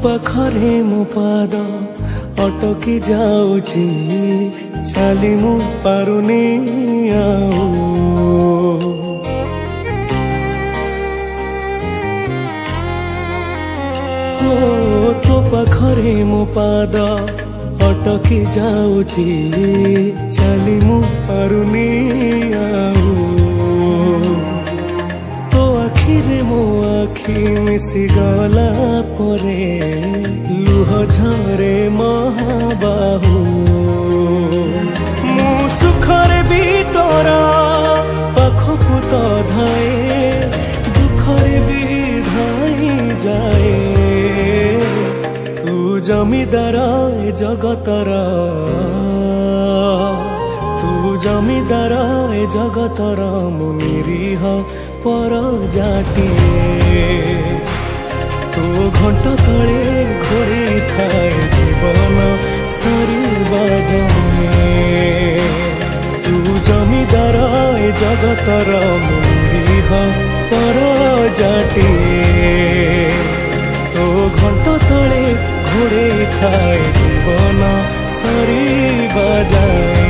ପାଖରେ ମୋ ପାଦ ଅଟକି ଯାଉଛି, ଚାଲି ମୁଁ ପାରୁନି ଆଉ। ତୋ ପାଖରେ ମୋ ପାଦ ଅଟକି ଯାଉଛି, ଚାଲି ମୁଁ ପାରୁନି ଆଉ। ତୋ ଆଖିରେ ମୋ ଆଖି ମିଶିଗଲା ପରେ ଲୁହ ଝରେ ମହାବାହୁ। ମୁଁ ସୁଖରେ ବି ତୋର ପାଖକୁ ତ ଧାଏ, ଦୁଃଖରେ ବି ଧାଇ ଯାଏ। ତୁ ଜମିଦାର ଏ ଜଗତର, ତୁ ଜମିଦାର ଏ ଜଗତର, ମୁଁ ନିରୀହ ପରଜାଟିଏ। ତୋ ଘଣ୍ଟ ତଳେ ଘୋଡ଼େଇ ଥାଏ ଜୀବନ ସରିବା ଯାଏ। ତୁ ଜମିଦାର ଏ ଜଗତର, ମୁଁ ନିରୀହ ପରଜାଟିଏ। ତୋ ଘଣ୍ଟ ତଳେ ଘୋଡ଼େଇ ଥାଏ ଜୀବନ ସରିବା ଯାଏ।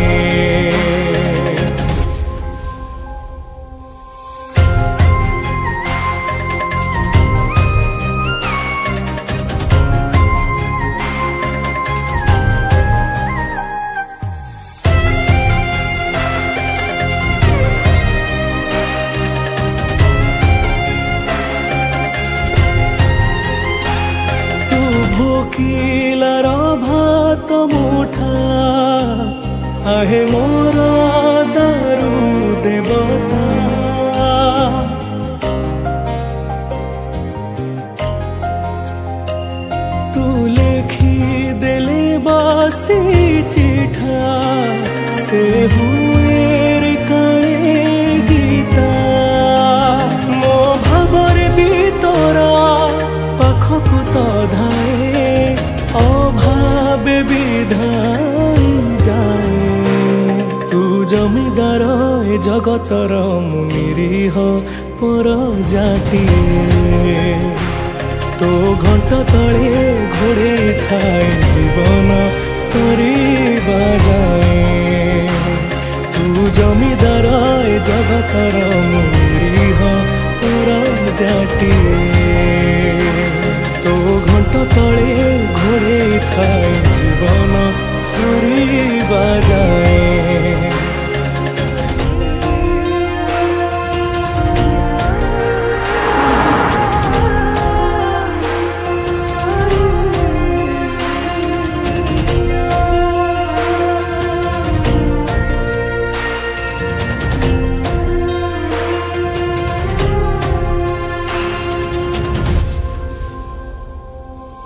ଭୋକିଲାର ଭାତ ମୁଠା, ଆହେ ମୋର ଦାରୁ ଦେବତା। ତୁ ଲେଖିଦେଲେ ବସି ଚିଠା, ସେ ହୁଏ କାଳେ ଗୀତା। ମୋ ଭାବରେ ବି ତୋର ପାଖକୁ ତ ଧାଏ, ଅଭାବେ ବିଧାଇ ଯାଏ। ତୁ ଜମିଦାର ଏ ଜଗତର, ମୁଁ ନିରୀହ ପରଜାଟିଏ। ତୋ ଘଣ୍ଟ ତଳେ ଘୋଡ଼େଇ ଥାଏ ଜୀବନ ସରିବା ଯାଏ। ତୁ ଜମିଦାର ଏ ଜଗତର, ମୁଁ ନିରୀହ ପରଜାଟିଏ। ତୋ ଘଣ୍ଟ ତଳେ ଘୋଡ଼େଇ ଥାଏ ଜୀବନ ସରିବା ଯାଏ।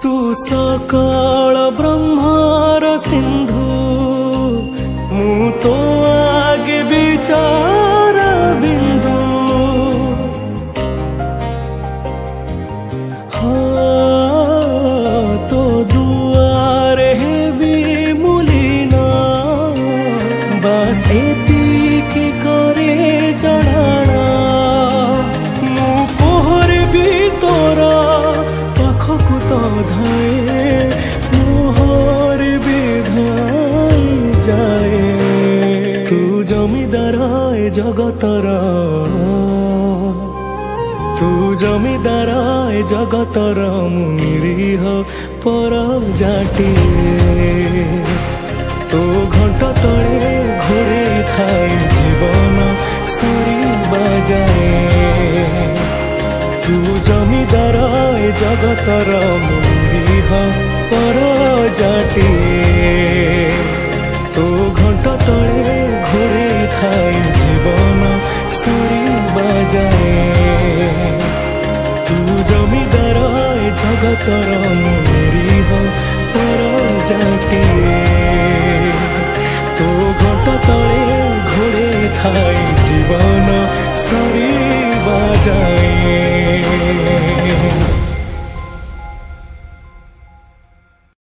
ତୁ ସକଳ ବ୍ରହ୍ମର ସିନ୍ଧୁ, ମୁଁ ତୋ ଆଗେ ବିଚାର ବିନ୍ଦୁ। ତୋ ଦୁଆରେ ହେବି ମୁଲିନ, ବାସ୍ ଏତିକି କରେ ଜଣାଣ। ମୁଁ ପହରେ ବି ତୋର ପାଖକୁ ତ ଧାଏ, ମୋହରେ ବିଧାଇ ଯାଏ। ତୁ ଜମିଦାର ଏ ଜଗତର, ତୁ ଜମିଦାର ଏ ଜଗତର, ମୁଁ ନିରୀହ ପରଜାଟିଏ। ତୋ ଘଣ୍ଟ ତଳେ ଘୋଡ଼େଇ ଥାଏ ଜୀବନ ସରିବା ଯାଏ। ତୁ ଜମିଦାର ଏ ଜଗତର, ମୁଁ ନିରୀହ ପରଜାଟିଏ। ତୋ ଘଣ୍ଟ ତଳେ ଘୋଡ଼େଇ ଥାଏ ଜୀବନ ସରିବା ଯାଏ। ତୁ ଜମିଦାର ଏ ଜଗତର, ମୁଁ ନିରୀହ ପରଜାଟିଏ। ତୋ ଘଣ୍ଟ ତଳେ ଘୋଡ଼େଇ ଥାଏ ଜୀବନ ସରିବା ଯାଏ।